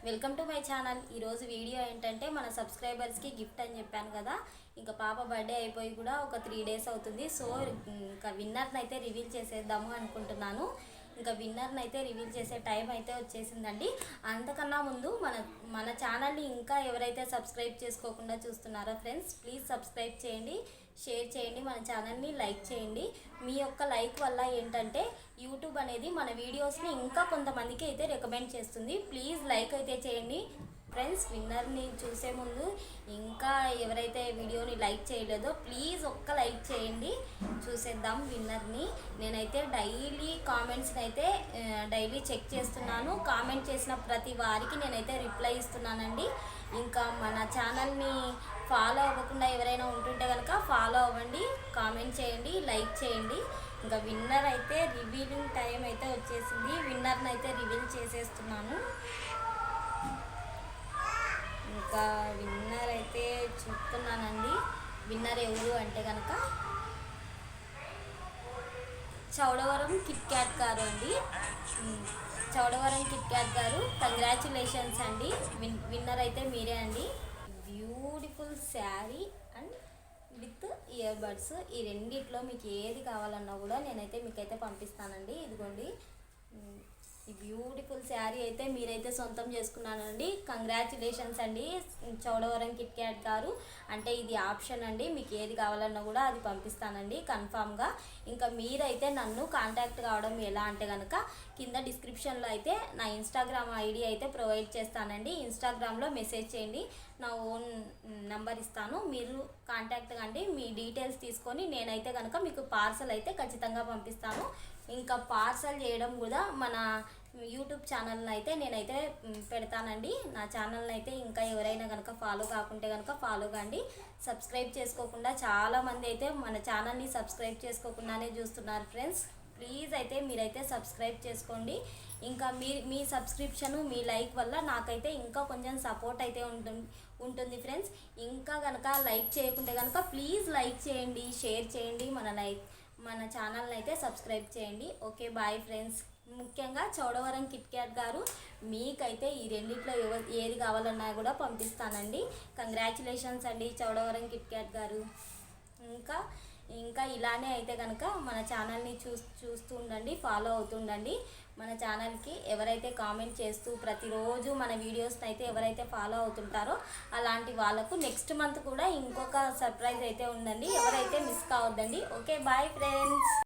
Welcome to my channel. ఈరోజు video ఏంటంటే మన సబ్స్క్రైబర్స్కి గిఫ్ట్ అని చెప్పాను కదా. ఇంకా పాప బర్త్డే అయిపోయి కూడా ఒక 3 days అవుతుంది. సో ఇంకా విన్నర్ని అయితే రివీల్ చేసేద్దాము అనుకుంటున్నాను. ఇంకా విన్నర్ని అయితే రివీల్ చేసే టైం అయితే వచ్చేసిందండి. అంతకన్నా ముందు మన ఛానల్ని ఇంకా ఎవరైతే సబ్స్క్రైబ్ చేసుకోకుండా చూస్తున్నారో ఫ్రెండ్స్, ప్లీజ్ సబ్స్క్రైబ్ చేయండి, షేర్ చేయండి, మన ఛానల్ని లైక్ చేయండి. మీ యొక్క లైక్ వల్ల ఏంటంటే యూట్యూబ్ అనేది మన వీడియోస్ని ఇంకా కొంతమందికి అయితే రికమెండ్ చేస్తుంది. ప్లీజ్ లైక్ అయితే చేయండి ఫ్రెండ్స్. విన్నర్ని చూసే ముందు ఇంకా ఎవరైతే వీడియోని లైక్ చేయలేదో ప్లీజ్ ఒక్క లైక్ చేయండి. చూసేద్దాం విన్నర్ని. నేనైతే డైలీ కామెంట్స్ని అయితే డైలీ చెక్ చేస్తున్నాను. కామెంట్ చేసిన ప్రతి వారికి నేనైతే రిప్లై ఇస్తున్నానండి. ఇంకా మన ఛానల్ని ఫాలో అవ్వకుండా ఎవరైనా ఉంటుంటే కనుక ఫాలో అవ్వండి, కామెంట్ చేయండి, లైక్ చేయండి. ఇంకా విన్నర్ అయితే రివీలింగ్ టైం అయితే వచ్చేసింది. విన్నర్ని అయితే రివీల్ చేసేస్తున్నాను. ఇంకా విన్నర్ అయితే చెప్తున్నానండి. విన్నర్ ఎవరు అంటే కనుక చౌడవరం కిట్ క్యాట్ గారు అండి. చౌడవరం కిట్ క్యాట్ గారు, కంగ్రాచ్యులేషన్స్ అండి. విన్నర్ అయితే మీరే అండి. Beautiful sari and with ear buds, ఈ రెండిట్లో మీకు ఏది కావాలన్నా కూడా నేనైతే మీకైతే పంపిస్తానండి. ఇదిగోండి, ఈ బ్యూటిఫుల్ శారీ అయితే మీరైతే సొంతం చేసుకున్నానండి. కంగ్రాచ్యులేషన్స్ అండి చౌడవరం కిట్ క్యాట్ గారు. అంటే ఇది ఆప్షన్ అండి, మీకు ఏది కావాలన్నా కూడా అది పంపిస్తానండి కన్ఫామ్గా. ఇంకా మీరైతే నన్ను కాంటాక్ట్ కావడం ఎలా అంటే కనుక కింద డిస్క్రిప్షన్లో అయితే నా ఇన్స్టాగ్రామ్ ఐడి అయితే ప్రొవైడ్ చేస్తానండి. ఇన్స్టాగ్రామ్లో మెసేజ్ చేయండి, నా ఓన్ నెంబర్ ఇస్తాను, మీరు కాంటాక్ట్ కండి. మీ డీటెయిల్స్ తీసుకొని నేనైతే కనుక మీకు పార్సల్ అయితే ఖచ్చితంగా పంపిస్తాను. ఇంకా పార్సల్ చేయడం కూడా మన యూట్యూబ్ ఛానల్ని అయితే నేనైతే పెడతానండి. నా ఛానల్ని అయితే ఇంకా ఎవరైనా కనుక ఫాలో కాకుంటే కనుక ఫాలో కాండి. సబ్స్క్రైబ్ చేసుకోకుండా చాలామంది అయితే మన ఛానల్ని సబ్స్క్రైబ్ చేసుకోకుండానే చూస్తున్నారు ఫ్రెండ్స్. ప్లీజ్ అయితే మీరైతే సబ్స్క్రైబ్ చేసుకోండి. ఇంకా మీ సబ్స్క్రిప్షను, మీ లైక్ వల్ల నాకైతే ఇంకా కొంచెం సపోర్ట్ అయితే ఉంటుంది ఫ్రెండ్స్. ఇంకా కనుక లైక్ చేయకుంటే కనుక ప్లీజ్ లైక్ చేయండి, షేర్ చేయండి, మన ఛానల్ని అయితే సబ్స్క్రైబ్ చేయండి. Okay, bye friends. ముఖ్యంగా చౌడవరం కిట్ క్యాట్ గారు, మీకైతే ఈ రెండిట్లో ఏది కావాలన్నా కూడా పంపిస్తానండి. కంగ్రాచ్యులేషన్స్ అండి చౌడవరం కిట్ క్యాట్ గారు. ఇంకా ఇలానే అయితే కనుక మన ఛానల్ని చూస్తూ ఉండండి, ఫాలో అవుతుండండి. మన ఛానల్కి ఎవరైతే కామెంట్ చేస్తూ ప్రతిరోజు మన వీడియోస్ని అయితే ఎవరైతే ఫాలో అవుతుంటారో అలాంటి వాళ్ళకు నెక్స్ట్ మంత్ కూడా ఇంకొక సర్ప్రైజ్ అయితే ఉందండి. ఎవరైతే మిస్ కావద్దండి. Okay, bye friends.